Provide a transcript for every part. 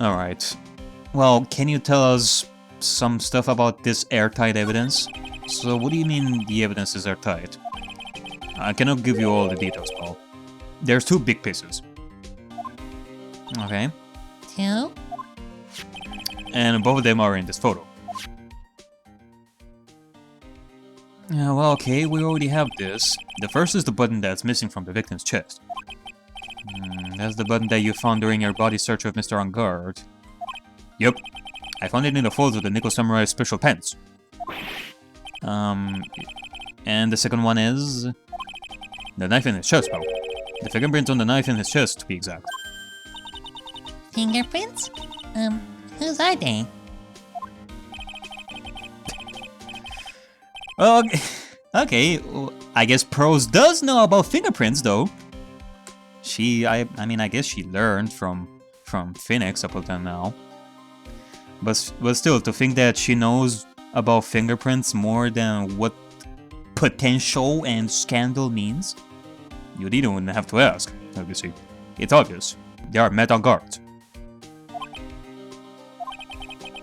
Alright. Well, can you tell us some stuff about this airtight evidence? So what do you mean the evidence is airtight? I cannot give you all the details, Paul. There's two big pieces. Okay. Two? And both of them are in this photo. Well, okay, we already have this. The first is the button that's missing from the victim's chest. That's the button that you found during your body search of Mr. On Guard. Yep. I found it in the folds of the Nickel Samurai special pants. And the second one is... the knife in his chest, pal. The fingerprints on the knife in his chest, to be exact. Fingerprints? Whose are they? Okay, well, I guess Prose does know about fingerprints, though. I mean, I guess she learned from Phoenix up until now. But still, to think that she knows about fingerprints more than what potential and scandal means, you didn't even have to ask, obviously. It's obvious. They are met on guard.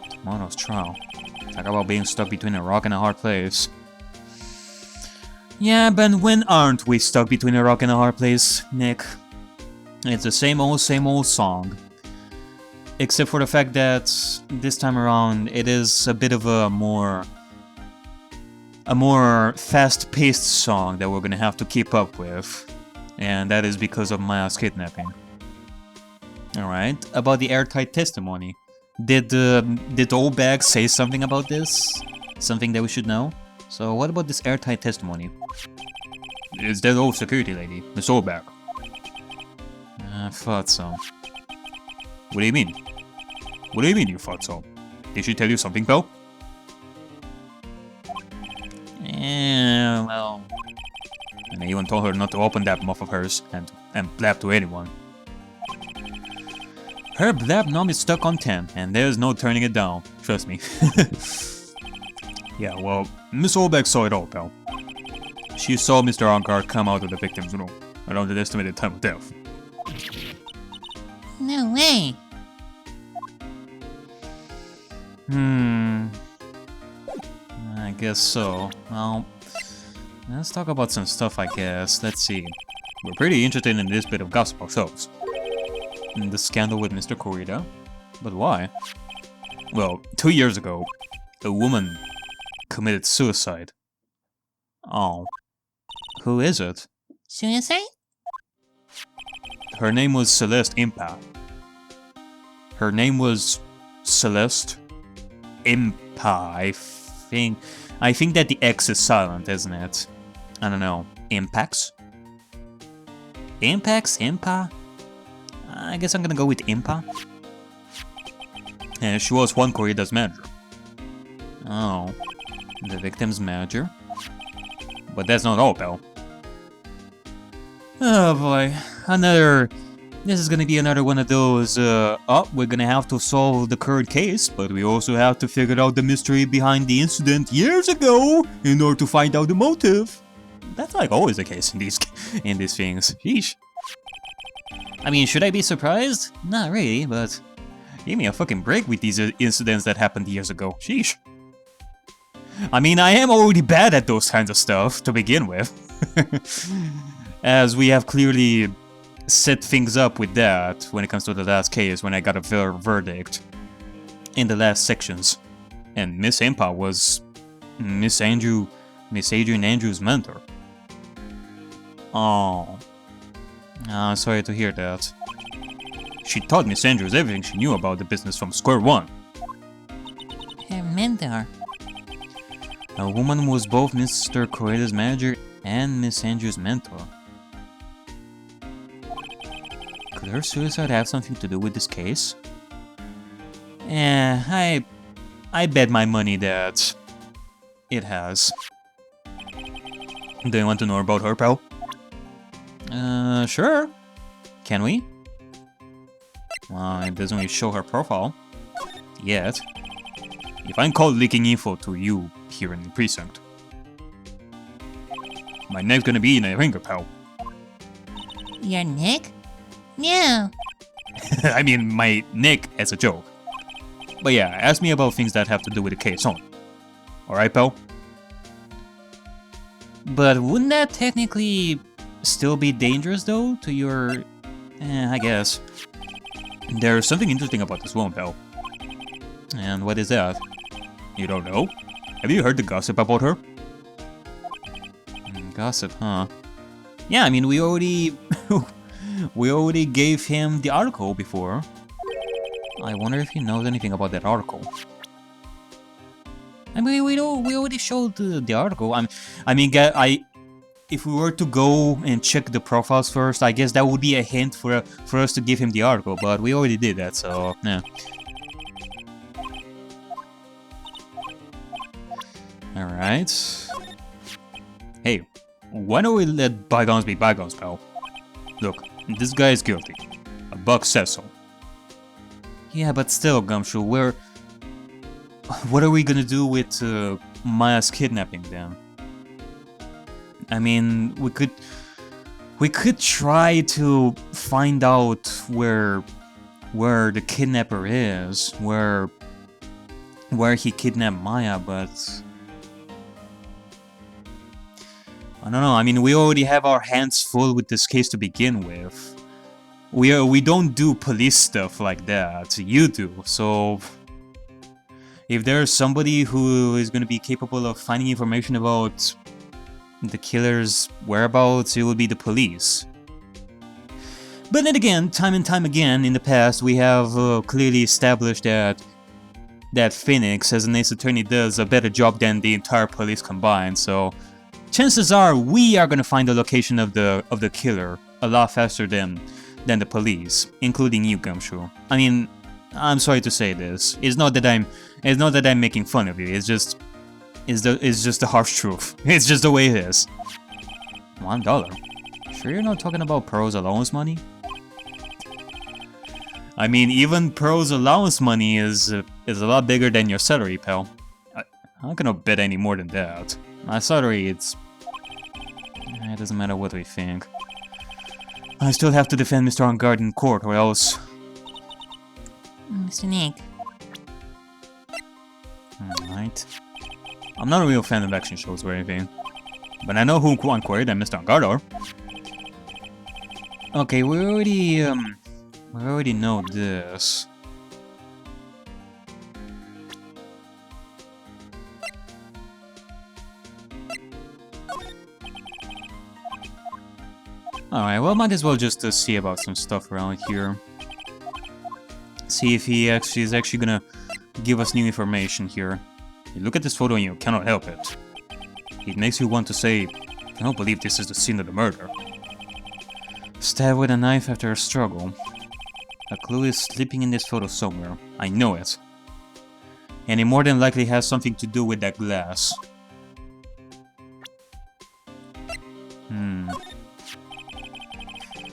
Tomorrow's trial. Talk about being stuck between a rock and a hard place. Yeah, but when aren't we stuck between a rock and a hard place, Nick? It's the same old song. Except for the fact that this time around it is a bit of a more fast-paced song that we're gonna have to keep up with. And that is because of Miles' kidnapping. Alright, about the airtight testimony. Did Old Bag say something about this? Something that we should know? So what about this airtight testimony? It's that old security lady, Miss Oldback. I thought so. What do you mean? What do you mean you thought so? Did she tell you something, pal? Yeah, well... And I even told her not to open that mouth of hers and blab to anyone. Her blab nom is stuck on 10, and there's no turning it down. Trust me. Yeah, well, Miss Oldback saw it all, pal. She saw Mr. Onkar come out of the victim's room around the estimated time of death. No way. I guess so. Well, let's talk about some stuff, I guess. Let's see. We're pretty interested in this bit of gossip ourselves. In the scandal with Mr. Korida. But why? Well, 2 years ago, a woman committed suicide. Oh. Who is it? Suicide? Her name was Celeste Impa. Her name was Celeste Impa, I think that the X is silent, isn't it? I don't know. Impax? Impax? Impa? I guess I'm gonna go with Impa. And she was Juan Corrida's manager. Oh. The victim's manager? But that's not all, pal. Oh boy. This is gonna be another one of those, we're gonna have to solve the current case, but we also have to figure out the mystery behind the incident years ago in order to find out the motive. That's like always the case in these things. Sheesh. I mean, should I be surprised? Not really, but give me a fucking break with these incidents that happened years ago. Sheesh. I mean, I am already bad at those kinds of stuff to begin with. As we have clearly set things up with that when it comes to the last case when I got a verdict in the last sections. And Miss Impa was Miss Adrian Andrews' mentor. Oh. Sorry to hear that. She taught Miss Andrews everything she knew about the business from square one. Her mentor. A woman who was both Mr. Corrida's manager and Miss Andrews' mentor. Could her suicide have something to do with this case? I bet my money that it has. Do you want to know about her, pal? Sure. Can we? Well, it doesn't really show her profile. Yet. If I'm caught leaking info to you here in the precinct, my neck's gonna be in a ringer, pal. Your neck? No. I mean, my nick as a joke. But yeah, ask me about things that have to do with the case only. Alright, pal? But wouldn't that technically still be dangerous, though, to your... I guess. There's something interesting about this woman, pal. And what is that? You don't know? Have you heard the gossip about her? Gossip, huh? Yeah, I mean, we already... we already gave him the article before. I wonder if he knows anything about that article. I mean, we already showed the article. If we were to go and check the profiles first, I guess that would be a hint for us to give him the article, but we already did that, so yeah. Alright. Hey, why don't we let bygones be bygones, pal? Look, this guy is guilty. A buck says so. Yeah, but still, Gumshoe, what are we gonna do with Maya's kidnapping then? I mean, we could try to find out where the kidnapper is, where he kidnapped Maya, but I don't know. I mean, we already have our hands full with this case to begin with. We don't do police stuff like that. You do. So if there's somebody who is going to be capable of finding information about the killer's whereabouts, it will be the police. But then again, time and time again in the past, we have clearly established that Phoenix, as an ace attorney, does a better job than the entire police combined. So chances are we are gonna find the location of the killer a lot faster than the police, including you, Gumshoe. I mean, I'm sorry to say this. It's not that I'm making fun of you. It's just the harsh truth. It's just the way it is. $1. Sure you're not talking about Pearl's allowance money? I mean, even Pearl's allowance money is a lot bigger than your salary, pal. I'm not gonna bet any more than that. My salary, it doesn't matter what we think. I still have to defend Mr. On Guard in court, or else... Mr. Nick. Alright. I'm not a real fan of action shows or anything, but I know who Quan Quaid and Mr. On Guard are. Okay, we already know this. Alright, well, might as well just see about some stuff around here. See if he is actually gonna give us new information here. You look at this photo and you cannot help it. It makes you want to say, I cannot believe this is the scene of the murder. Stabbed with a knife after a struggle. A clue is slipping in this photo somewhere. I know it. And it more than likely has something to do with that glass.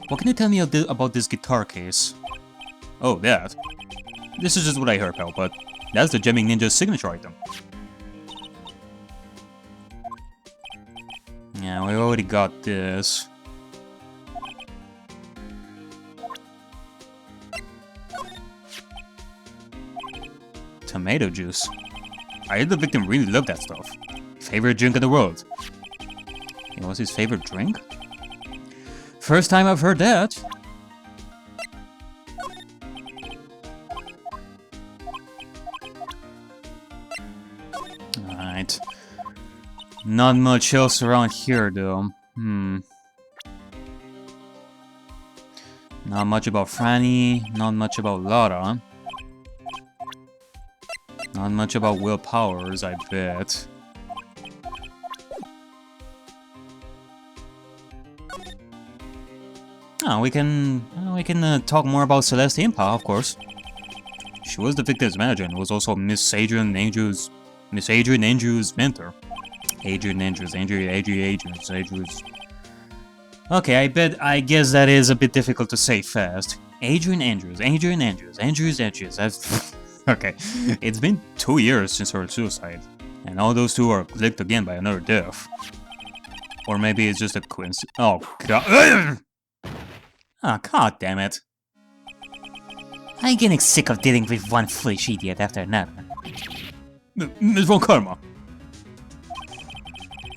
What can you tell me about this guitar case? Oh, that. This is just what I heard, pal, but that's the Jamming Ninja's signature item. Yeah, we already got this. Tomato juice. I heard the victim really loved that stuff. Favorite drink in the world. It was his favorite drink? First time I've heard that. Alright. Not much else around here, though. Not much about Franny, not much about Lara. Not much about Will Powers, I bet. Oh, we can talk more about Celeste Impa, of course. She was the victim's manager and was also Miss Adrian Andrews' mentor. Adrian Andrews. Okay, I guess that is a bit difficult to say fast. Adrian Andrews. Okay, it's been 2 years since her suicide, and all those two are linked again by another death. Or maybe it's just a coincidence. Oh god. Ah, god damn it. I'm getting sick of dealing with one foolish idiot after another. Ms. Von Karma.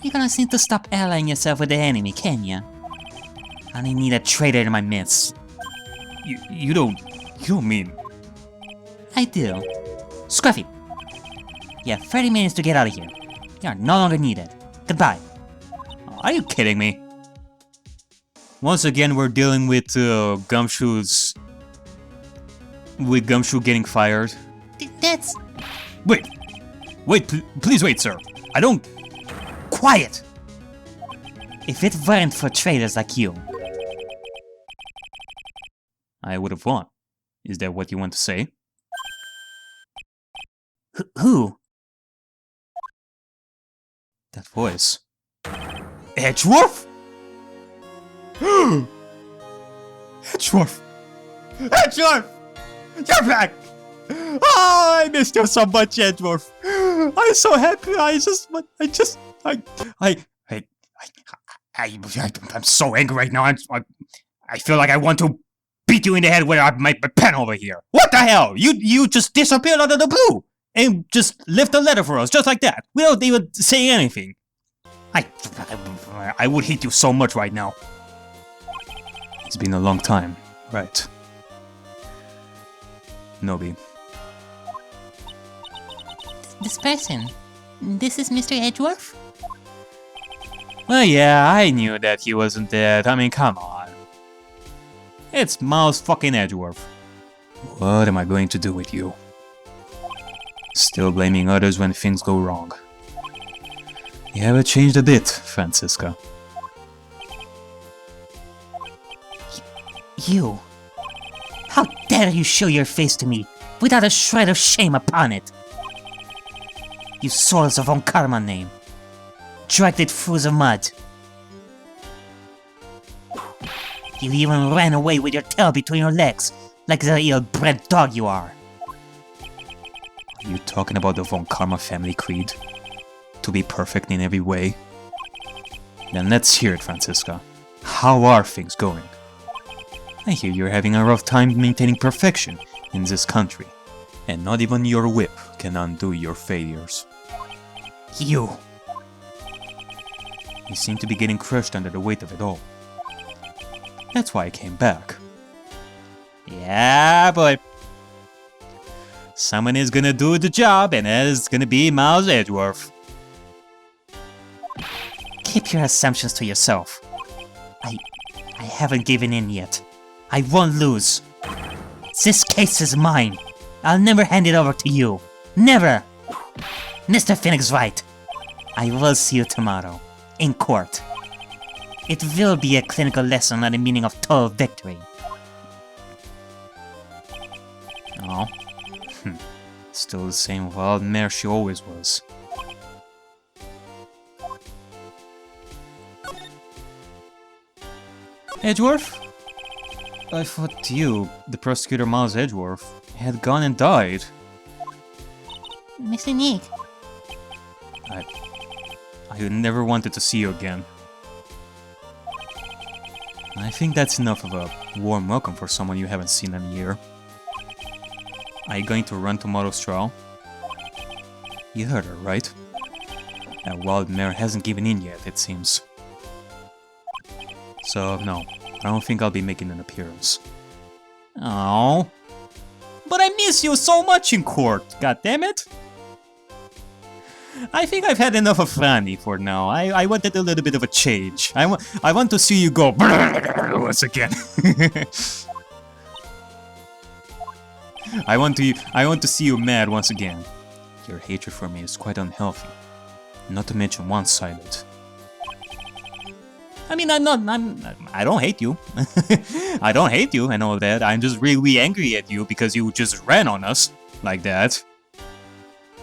You gonna seem to stop allying yourself with the enemy, can ya? I don't need a traitor in my midst. You don't mean... I do. Scruffy! You have 30 minutes to get out of here. You are no longer needed. Goodbye. Are you kidding me? Once again, we're dealing with Gumshoe's... with Gumshoe getting fired. That's... Wait, please wait, sir. I don't... Quiet! If it weren't for traitors like you... I would have won. Is that what you want to say? Who? That voice. Edgeworth? Edgeworth! Edgeworth! You're back! Oh, I missed you so much, Edgeworth. I'm so happy. I'm so angry right now. I feel like I want to beat you in the head with my pen over here. What the hell? You just disappeared out of the blue and just left a letter for us, just like that, without even saying anything. I would hate you so much right now. It's been a long time, right? Noby. This person. This is Mr. Edgeworth? Well, yeah, I knew that he wasn't dead. I mean, come on. It's Miles fucking Edgeworth. What am I going to do with you? Still blaming others when things go wrong. You haven't changed a bit, Francisca. You. How dare you show your face to me without a shred of shame upon it? You soils of Von Karma name. Dragged it through the mud. You even ran away with your tail between your legs, like the ill-bred dog you are. Are you talking about the Von Karma family creed? To be perfect in every way? Then let's hear it, Francisca. How are things going? I hear you're having a rough time maintaining perfection in this country, and not even your whip can undo your failures. You seem to be getting crushed under the weight of it all. That's why I came back. Yeah, boy. Someone is gonna do the job, and that is gonna be Miles Edgeworth. Keep your assumptions to yourself. I haven't given in yet. I won't lose. This case is mine. I'll never hand it over to you. Never! Mr. Phoenix Wright, I will see you tomorrow, in court. It will be a clinical lesson on the meaning of total victory. Oh. Still the same wild mare she always was. Edgeworth? I thought you, the prosecutor Miles Edgeworth, had gone and died. Mr. Nick. I never wanted to see you again. I think that's enough of a warm welcome for someone you haven't seen in a year. Are you going to run tomorrow's trial? You heard her, right? That wild mare hasn't given in yet, it seems. So, no, I don't think I'll be making an appearance. Oh, but I miss you so much in court, goddammit! I think I've had enough of Franny for now. I wanted a little bit of a change. I want to see you go once again. I want to see you mad once again. Your hatred for me is quite unhealthy. Not to mention one-sided. I mean, I don't hate you. I don't hate you and all that. I'm just really angry at you because you just ran on us like that.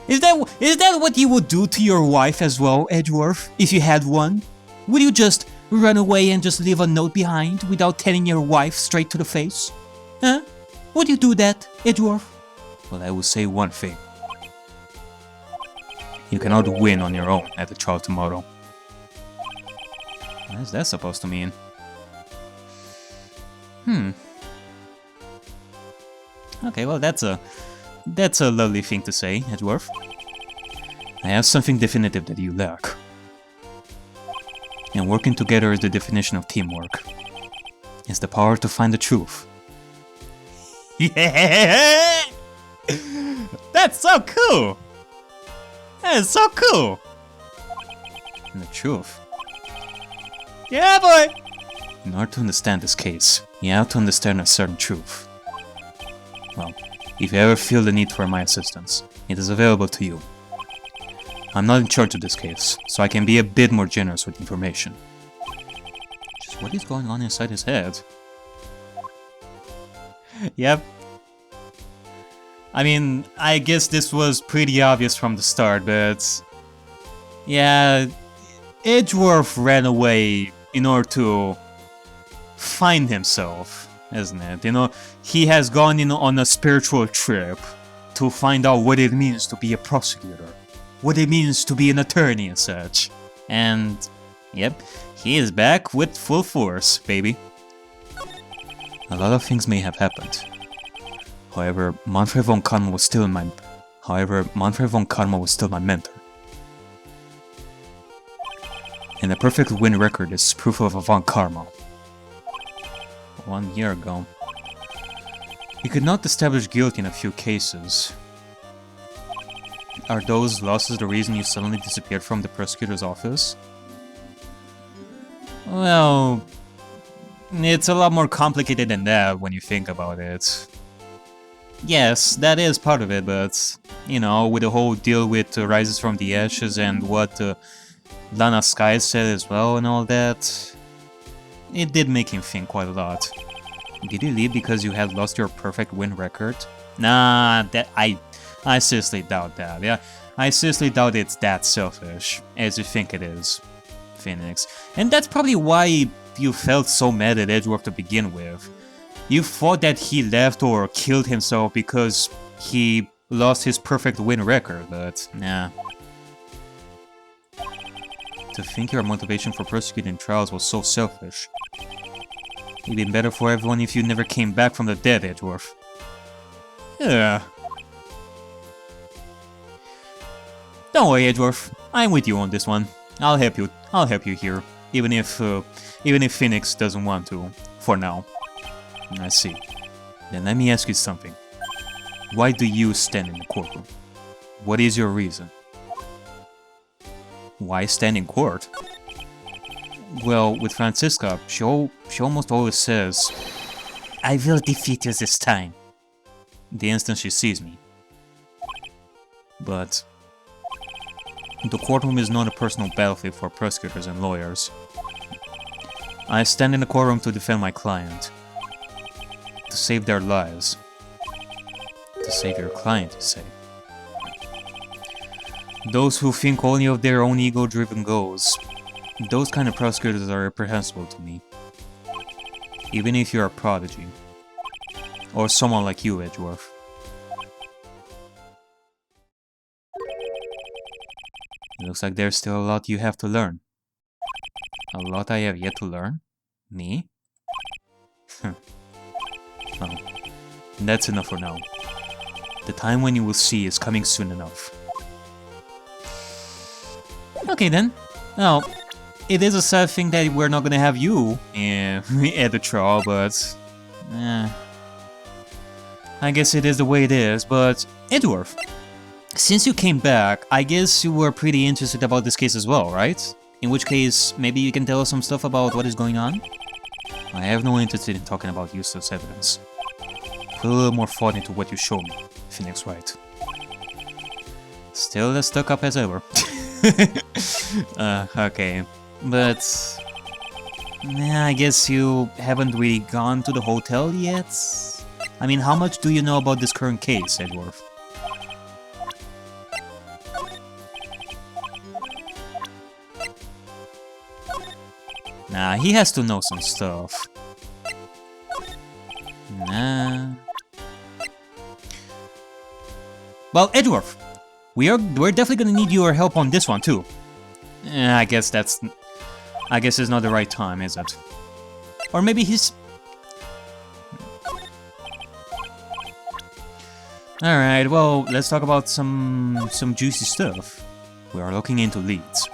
Is that what you would do to your wife as well, Edgeworth, if you had one? Would you just run away and just leave a note behind without telling your wife straight to the face? Huh? Would you do that, Edgeworth? Well, I will say one thing. You cannot win on your own at the trial tomorrow. What is that supposed to mean? Okay, well that's a lovely thing to say, Edgeworth. I have something definitive that you lack. And working together is the definition of teamwork. It's the power to find the truth. Yeah! That's so cool! That is so cool! And the truth. Yeah, boy! In order to understand this case, you have to understand a certain truth. Well, if you ever feel the need for my assistance, it is available to you. I'm not in charge of this case, so I can be a bit more generous with information. Just what is going on inside his head? Yep. I mean, I guess this was pretty obvious from the start, but... yeah, Edgeworth ran away in order to find himself, isn't it? You know, he has gone on a spiritual trip to find out what it means to be a prosecutor, what it means to be an attorney and such. And, yep, he is back with full force, baby. A lot of things may have happened. However, Manfred von Karma was still my mentor. And a perfect win record is proof of a von Karma. 1 year ago. He could not establish guilt in a few cases. Are those losses the reason you suddenly disappeared from the prosecutor's office? Well, it's a lot more complicated than that when you think about it. Yes, that is part of it, but, you know, with the whole deal with Rises from the Ashes and what Lana Sky said as well and all that, it did make him think quite a lot. Did you leave because you had lost your perfect win record? Nah, that I seriously doubt that. Yeah, I seriously doubt it's that selfish as you think it is, Phoenix. And that's probably why you felt so mad at Edgeworth to begin with. You thought that he left or killed himself because he lost his perfect win record, but nah. To think your motivation for prosecuting trials was so selfish. It'd been better for everyone if you never came back from the dead, Edgeworth. Yeah. Don't worry, Edgeworth. I'm with you on this one. I'll help you. I'll help you here, even if Phoenix doesn't want to, for now. I see. Then let me ask you something. Why do you stand in the courtroom? What is your reason? Why stand in court? Well, with Francisca, she almost always says, I will defeat you this time. The instant she sees me. But the courtroom is not a personal battlefield for prosecutors and lawyers. I stand in the courtroom to defend my client. To save their lives. To save your client, you say. Those who think only of their own ego-driven goals, those kind of prosecutors are reprehensible to me. Even if you're a prodigy. Or someone like you, Edgeworth. It looks like there's still a lot you have to learn. A lot I have yet to learn? Me? Well, that's enough for now. The time when you will see is coming soon enough. Okay then. Now, it is a sad thing that we're not gonna have you at the trial, but... I guess it is the way it is, but... Edgeworth, since you came back, I guess you were pretty interested about this case as well, right? In which case, maybe you can tell us some stuff about what is going on? I have no interest in talking about useless evidence. Put a little more thought into what you showed me, Phoenix Wright. Still as stuck up as ever. Okay. But... I guess you haven't really gone to the hotel yet? I mean, how much do you know about this current case, Edgeworth? Nah, he has to know some stuff. Nah. Well, Edgeworth, we're definitely gonna need your help on this one too. I guess it's not the right time, is it? Or maybe he's... Alright, well, let's talk about some juicy stuff. We are looking into leads,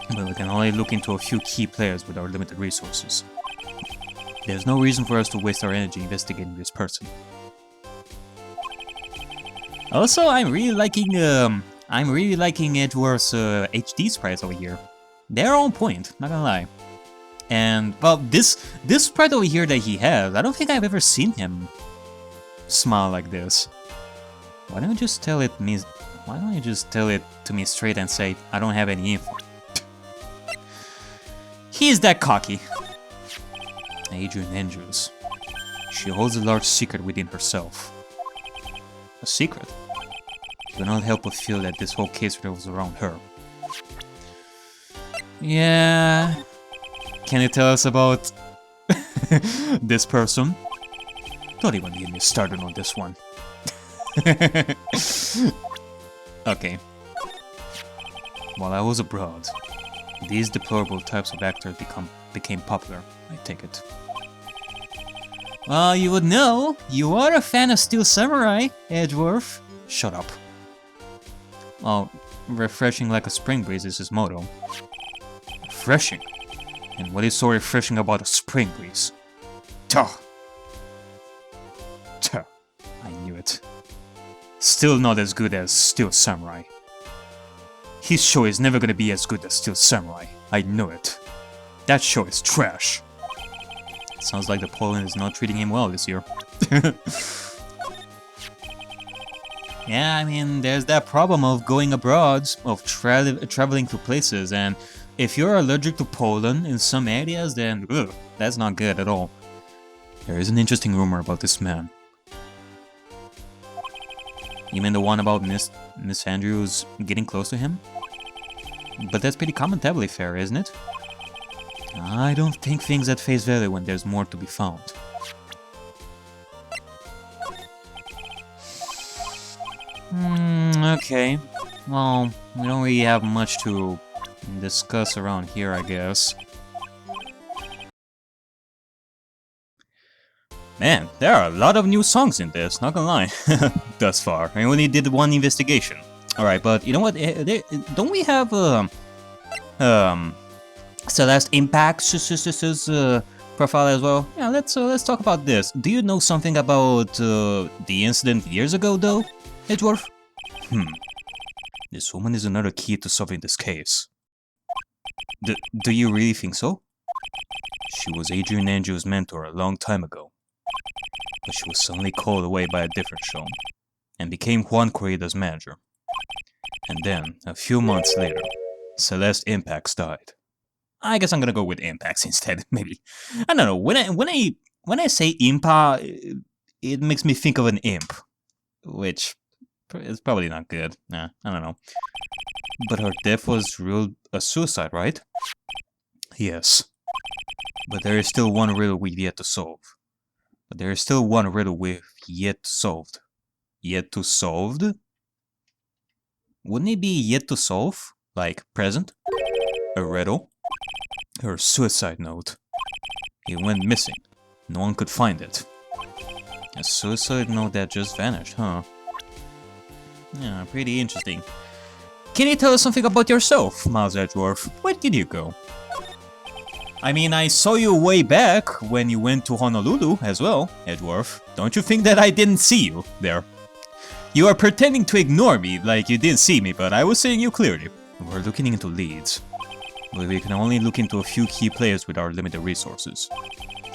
but we can only look into a few key players with our limited resources. There's no reason for us to waste our energy investigating this person. Also, I'm really liking Edgeworth's HD sprites over here. They're on point, not gonna lie. And well, this sprite over here that he has, I don't think I've ever seen him smile like this. Why don't you just tell it me? Why don't you just tell it to me straight and say I don't have any info? He is that cocky. Adrian Andrews. She holds a large secret within herself. A secret? I cannot help but feel that this whole case revolves around her. Yeah. Can you tell us about this person? Don't even get me started on this one. Okay. While I was abroad, these deplorable types of actors became popular, I take it. Well, you would know. You are a fan of Steel Samurai, Edgeworth. Shut up. Well, refreshing like a spring breeze is his motto. Refreshing? And what is so refreshing about a spring breeze? Tuh! Tuh. I knew it. Still not as good as Steel Samurai. His show is never gonna be as good as Steel Samurai. I know it. That show is trash. Sounds like the Poland is not treating him well this year. Yeah, I mean, there's that problem of going abroad, of traveling to places, and if you're allergic to pollen in some areas, then ugh, that's not good at all. There is an interesting rumor about this man. You mean the one about Miss Andrews getting close to him? But that's pretty commentably fair, isn't it? I don't think things at face value when there's more to be found. Okay. Well, we don't really have much to discuss around here, I guess. Man, there are a lot of new songs in this, not gonna lie. Thus far. I only did one investigation. Alright, but you know what? Don't we have Celeste Impact's profile as well? Yeah, let's talk about this. Do you know something about the incident years ago, though, Edgeworth? This woman is another key to solving this case. Do you really think so? She was Adrian Andrews' mentor a long time ago, but she was suddenly called away by a different show, and became Juan Corrida's manager. And then, a few months later, Celeste Impacts died. I guess I'm gonna go with Impacts instead, maybe. I don't know, when I say Impa, it makes me think of an imp, which is probably not good. Nah, I don't know. But her death was a suicide, right? Yes. But there is still one riddle we've yet to solve. Wouldn't it be yet to solve? Like, present? A riddle? Her suicide note. It went missing. No one could find it. A suicide note that just vanished, huh? Yeah, pretty interesting. Can you tell us something about yourself, Miles Edgeworth? Where did you go? I mean, I saw you way back when you went to Honolulu as well, Edgeworth. Don't you think that I didn't see you there? You are pretending to ignore me like you didn't see me, but I was seeing you clearly. We're looking into leads, but we can only look into a few key players with our limited resources.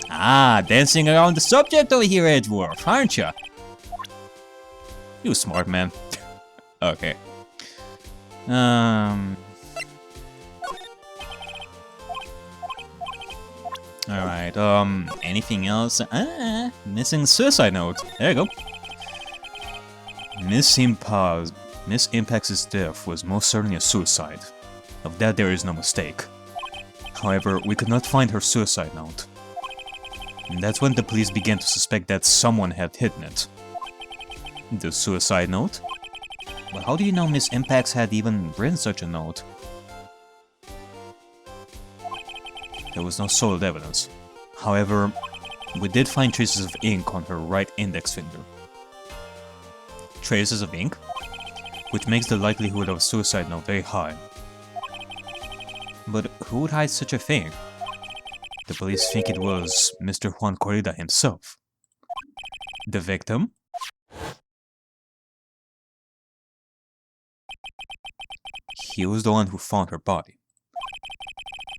Ah, dancing around the subject over here, Edgeworth, aren't ya? You smart man. Okay. Alright, anything else? Missing suicide note. There you go. Miss Impact's death was most certainly a suicide. Of that there is no mistake. However, we could not find her suicide note. And that's when the police began to suspect that someone had hidden it. The suicide note? But how do you know Miss Impacts had even written such a note? There was no solid evidence. However, we did find traces of ink on her right index finger. traces of ink, which makes the likelihood of a suicide note very high. But who would hide such a thing? The police think it was Mr. Juan Corrida himself. The victim? He was the one who found her body,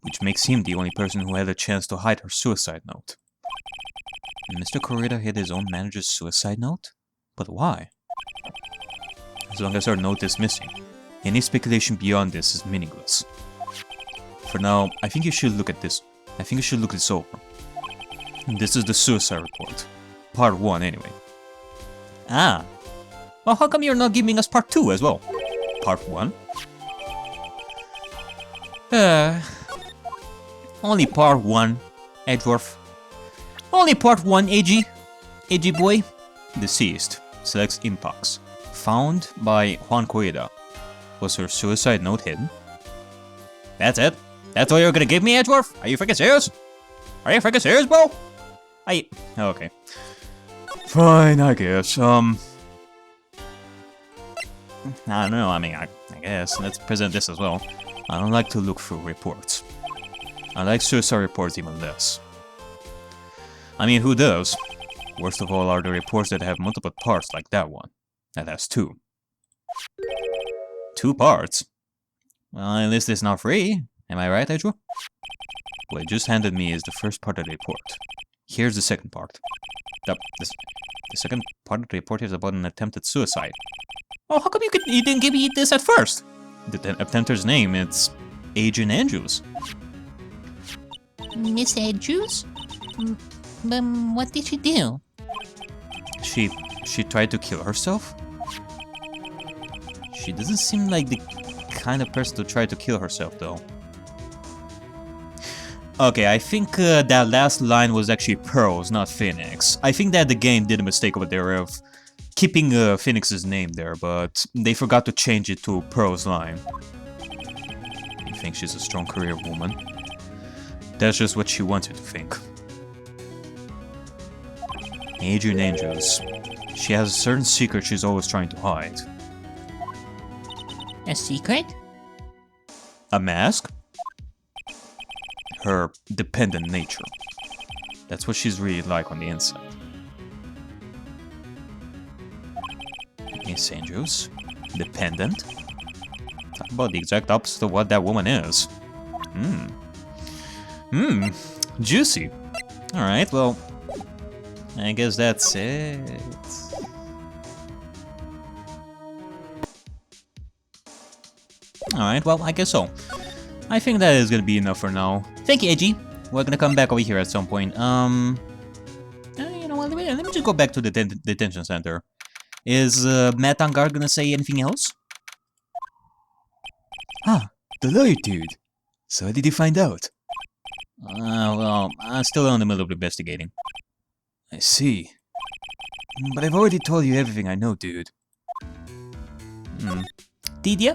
which makes him the only person who had a chance to hide her suicide note. Mr. Corrida hid his own manager's suicide note? But why? As long as her note is missing, any speculation beyond this is meaningless. For now, I think you should look at this. I think you should look this over. This is the suicide report. Part 1, anyway. Ah. Well, how come you're not giving us Part 2 as well? Part 1? Only Part 1, Edgeworth. Only Part 1, AG. AG boy. Deceased. Selects inbox. Found by Juan Corrida. Was her suicide note hidden? That's it? That's all you're gonna give me, Edgeworth? Are you freaking serious? Are you freaking serious, bro? Okay. Fine, I guess. I don't know, I mean, I guess. Let's present this as well. I don't like to look through reports. I like suicide reports even less. I mean, who does? Worst of all are the reports that have multiple parts like that one. That has 2. 2 parts? Well, at least it's not free. Am I right, Edgeworth? What you just handed me is the first part of the report. Here's the second part. The second part of the report is about an attempted suicide. Oh, how come you didn't give me this at first? The attempter's name, it's Agent Andrews. Miss Andrews? What did she do? She tried to kill herself? She doesn't seem like the kind of person to try to kill herself, though. Okay, I think that last line was actually Pearl's, not Phoenix. I think that the game did a mistake over there of keeping Phoenix's name there, but they forgot to change it to Pearl's line. You think she's a strong career woman? That's just what she wants you to think. Adrian Andrews. She has a certain secret she's always trying to hide. A secret? A mask? Her dependent nature. That's what she's really like on the inside. Miss Andrews? Dependent? Talk about the exact opposite of what that woman is. Juicy. Alright, well, I guess that's it. Alright, well, I guess so. I think that is gonna be enough for now. Thank you, AG. We're gonna come back over here at some point. You know what, let me just go back to the detention center. Is Matt on guard gonna say anything else? Ah, the lawyer dude. So how did you find out? Well, I'm still in the middle of investigating. I see. But I've already told you everything I know, dude. Did ya?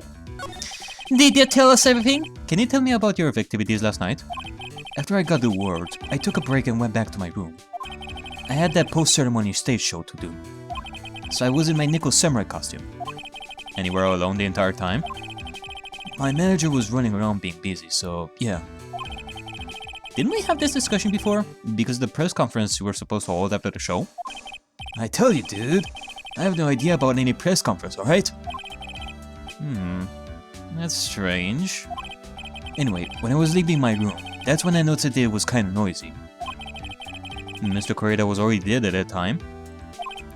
Did you tell us everything? Can you tell me about your activities last night? After I got the word, I took a break and went back to my room. I had that post-ceremony stage show to do. So I was in my nickel samurai costume. And you were all alone the entire time? My manager was running around being busy, so yeah. Didn't we have this discussion before? Because the press conference you were supposed to hold after the show? I tell you, dude. I have no idea about any press conference, alright? That's strange. Anyway, when I was leaving my room, that's when I noticed that it was kinda noisy. Mr. Corrida was already dead at that time.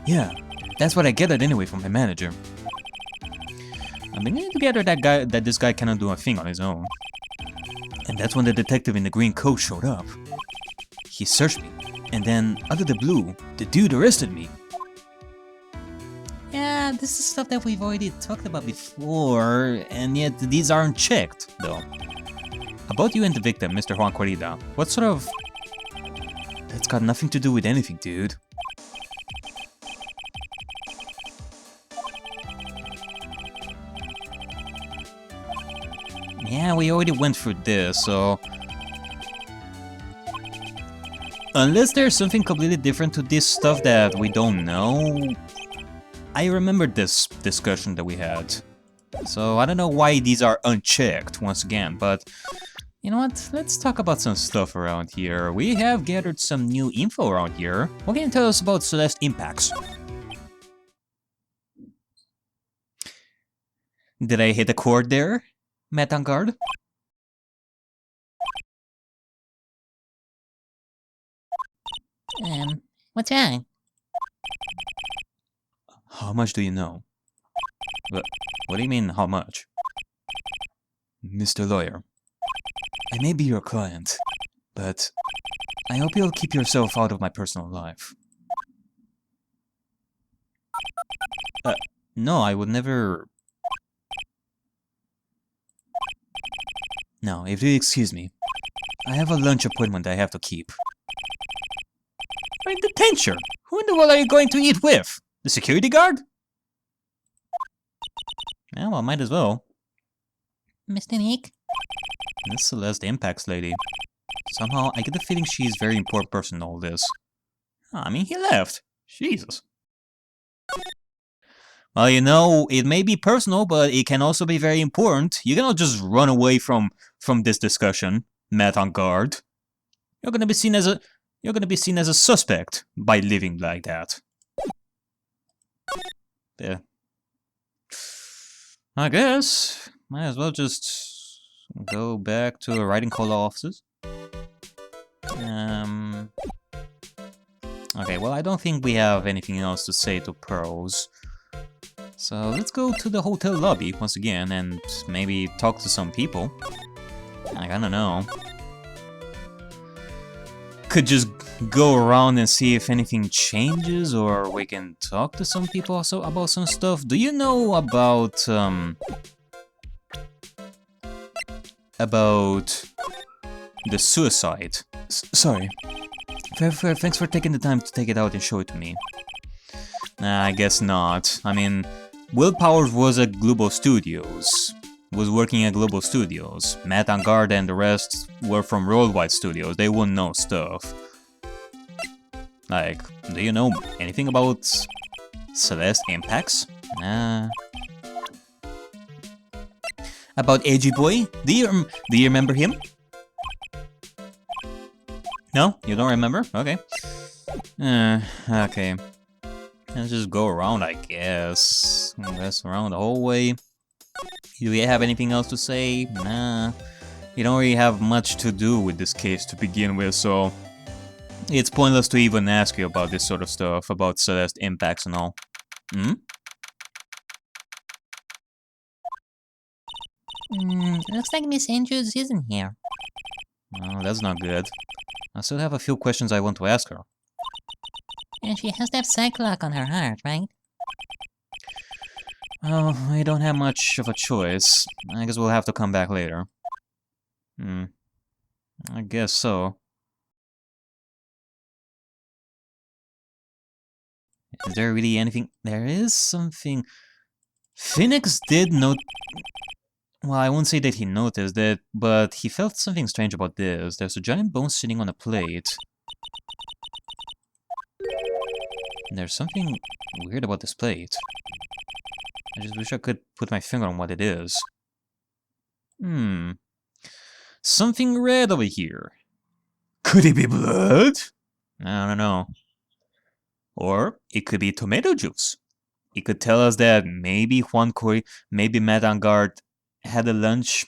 Yeah, that's what I gathered anyway from my manager. I'm beginning to gather that this guy cannot do a thing on his own. And that's when the detective in the green coat showed up. He searched me, and then, out of the blue, the dude arrested me. Yeah, this is stuff that we've already talked about before, and yet these aren't checked, though. About you and the victim, Mr. Juan Corrida, what sort of... That's got nothing to do with anything, dude. Yeah, we already went through this, so... Unless there's something completely different to this stuff that we don't know... I remember this discussion that we had. So I don't know why these are unchecked once again, but you know what? Let's talk about some stuff around here. We have gathered some new info around here. What can you tell us about Celeste impacts? Did I hit a chord there, Metangard? What's wrong? How much do you know? What do you mean, how much? Mr. Lawyer, I may be your client, but I hope you'll keep yourself out of my personal life. No, I would never... Now, if you excuse me, I have a lunch appointment I have to keep. I'm in detention! Who in the world are you going to eat with? The security guard? Yeah, well, might as well. Mr. Nick? This Celeste Impacts lady. Somehow, I get the feeling she's a very important person in all this. I mean, he left. Jesus. Well, you know, it may be personal, but it can also be very important. You cannot just run away from this discussion, Matt on guard. You're gonna be seen as a suspect by living like that. Yeah. I guess might as well just go back to the writing call offices. Okay, well, I don't think we have anything else to say to Pearls. So let's go to the hotel lobby once again and maybe talk to some people. I don't know. Could just go around and see if anything changes, or we can talk to some people also about some stuff. Do you know about the suicide? Sorry. Thanks for taking the time to take it out and show it to me. Nah, I guess not. I mean, Willpower was at Global Studios. Was working at Global Studios. Matt and Guard and the rest were from Worldwide Studios. They wouldn't know stuff. Like, do you know anything about Celeste Impacts? About AG Boy? Do you remember him? No? You don't remember? Okay. Okay. Let's just go around, I guess. That's around the whole way. Do we have anything else to say? Nah. You don't really have much to do with this case to begin with, so it's pointless to even ask you about this sort of stuff, about Celeste Impacts and all. Hmm? Looks like Miss Andrews isn't here. Oh, that's not good. I still have a few questions I want to ask her. And she has that psych-lock on her heart, right? Oh, we don't have much of a choice. I guess we'll have to come back later. I guess so. Is there really anything? There is something. Phoenix did note. Well, I won't say that he noticed it, but he felt something strange about this. There's a giant bone sitting on a plate. There's something weird about this plate. I just wish I could put my finger on what it is. Something red over here. Could it be blood? I don't know. Or it could be tomato juice. It could tell us that maybe maybe Madame Guard had a lunch,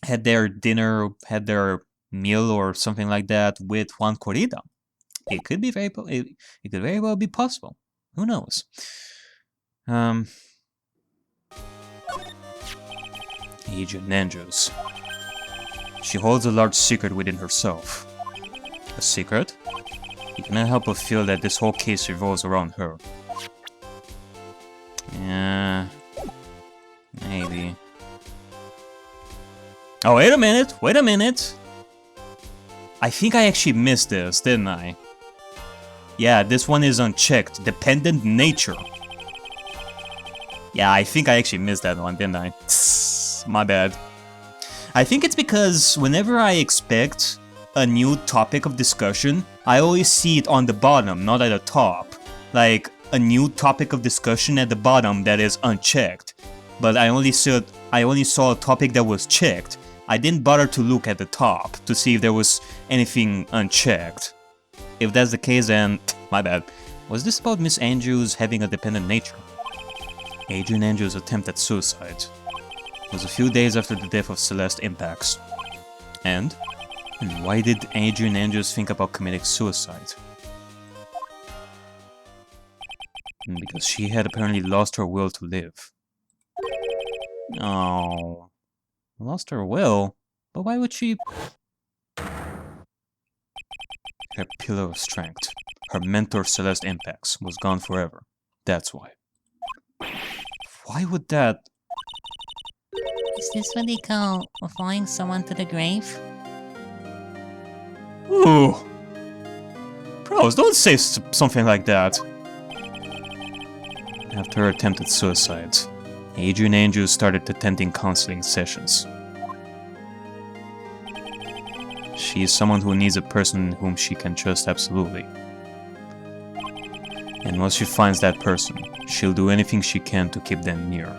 had their dinner, had their meal or something like that with Juan Corrida. It could be it could very well be possible. Who knows? Agent Andrews. She holds a large secret within herself. A secret? You cannot help but feel that this whole case revolves around her. Yeah, maybe. Oh, wait a minute! I think I actually missed this, didn't I? Yeah, this one is unchecked. Dependent nature. Yeah, I think I actually missed that one, didn't I? My bad. I think it's because whenever I expect a new topic of discussion, I always see it on the bottom, not at the top. Like, a new topic of discussion at the bottom that is unchecked. But I only saw a topic that was checked. I didn't bother to look at the top to see if there was anything unchecked. If that's the case, then my bad. Was this about Miss Andrews having a dependent nature? Adrian Andrews' attempt at suicide was a few days after the death of Celeste Impax. And why did Adrian Andrews think about committing suicide? Because she had apparently lost her will to live. Oh, lost her will? But why would she? Her pillar of strength, her mentor Celeste Impax, was gone forever. That's why. Why would that? Is this what they call following someone to the grave? Ooh. Bros, don't say something like that. After her attempt at suicide, Adrian Andrews started attending counseling sessions. She is someone who needs a person whom she can trust absolutely. And once she finds that person, she'll do anything she can to keep them near.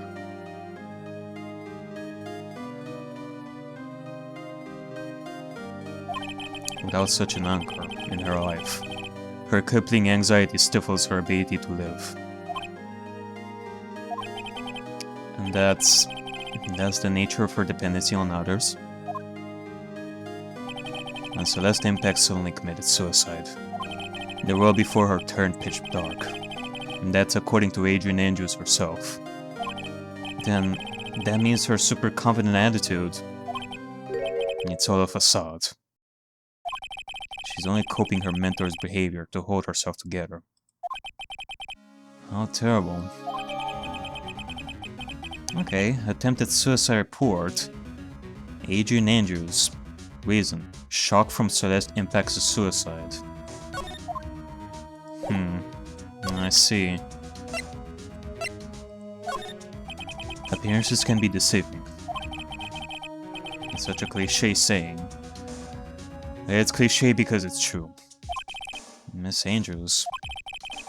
Without such an anchor in her life, her crippling anxiety stifles her ability to live. And that's the nature of her dependency on others. And Celeste Impax suddenly committed suicide. The world before her turned pitch dark. And that's according to Adrian Andrews herself. Then, that means her super confident attitude, it's all a facade. She's only coping her mentor's behavior to hold herself together. How terrible. Okay, attempted suicide report. Adrian Andrews. Reason: shock from Celeste Impax's suicide. I see. Appearances can be deceiving. It's such a cliche saying. It's cliche because it's true. Miss Andrews.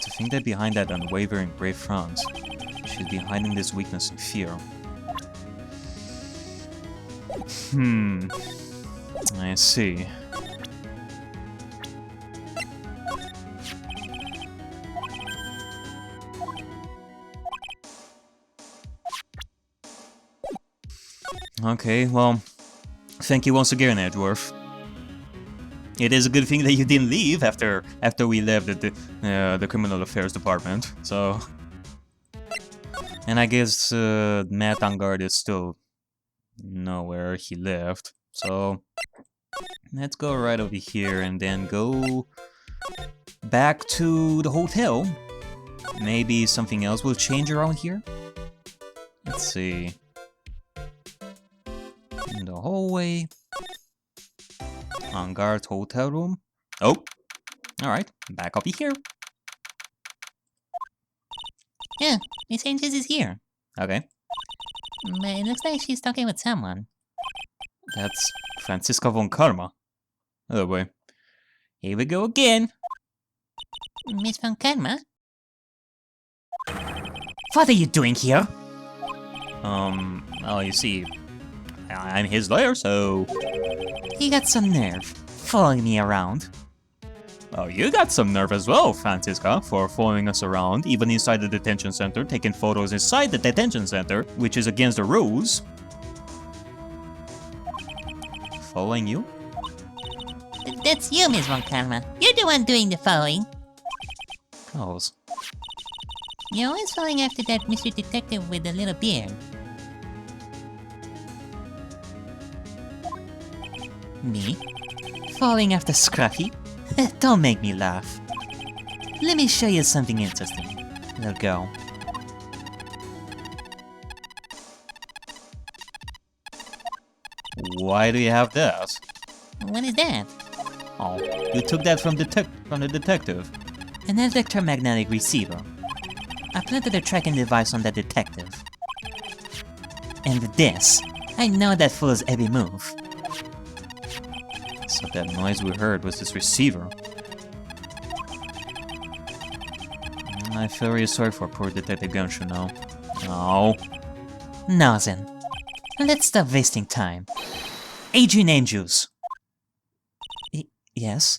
To think that behind that unwavering brave front, she'd be hiding this weakness and fear. I see. Okay, well, thank you once again, Edgeworth. It is a good thing that you didn't leave after we left the criminal affairs department. So, and I guess Matt Angard is still nowhere he left. So let's go right over here and then go back to the hotel. Maybe something else will change around here. Let's see. In the hallway. Angard's hotel room. Oh! Alright, back up here. Yeah, Miss Andrews is here. Okay. But it looks like she's talking with someone. That's Franziska von Karma. Oh boy. Here we go again. Miss von Karma? What are you doing here? Well, you see, I'm his lawyer, so... You got some nerve, following me around. Oh, you got some nerve as well, Franziska, for following us around, even inside the detention center, taking photos inside the detention center, which is against the rules. Following you? That's you, Miss von Karma. You're the one doing the following. Oh, You're always following after that Mr. Detective with the little beard. Me? Following after Scruffy? Don't make me laugh. Let me show you something interesting. We'll go. why do you have that? What is that? Oh, you took that from the detective. An electromagnetic receiver. I planted a tracking device on that detective. And with this, I know that follows every move. So that noise we heard was this receiver. I feel really sorry for poor Detective Genshin now. Oh. Now then, let's stop wasting time. Adrian Andrews. Yes?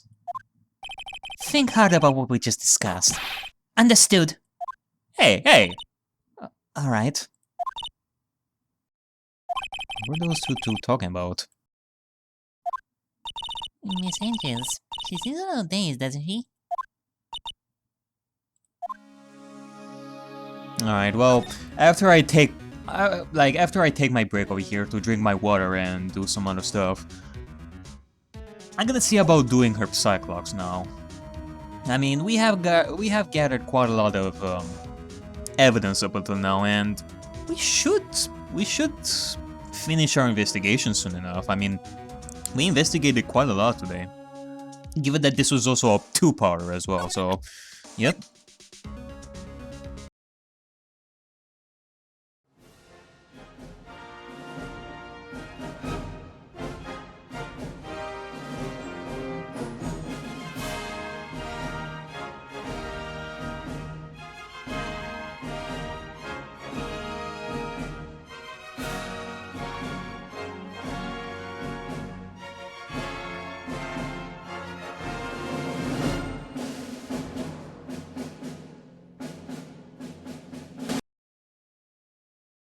Think hard about what we just discussed. Understood. Hey! Alright. What are those two talking about? Miss Angels, she seems a little dazed, doesn't she? Alright, well, after I take my break over here to drink my water and do some other stuff, I'm gonna see about doing her Psyclops now. I mean, we have gathered quite a lot of evidence up until now, and we should finish our investigation soon enough. I mean, we investigated quite a lot today, given that this was also a two-parter as well. So, yep,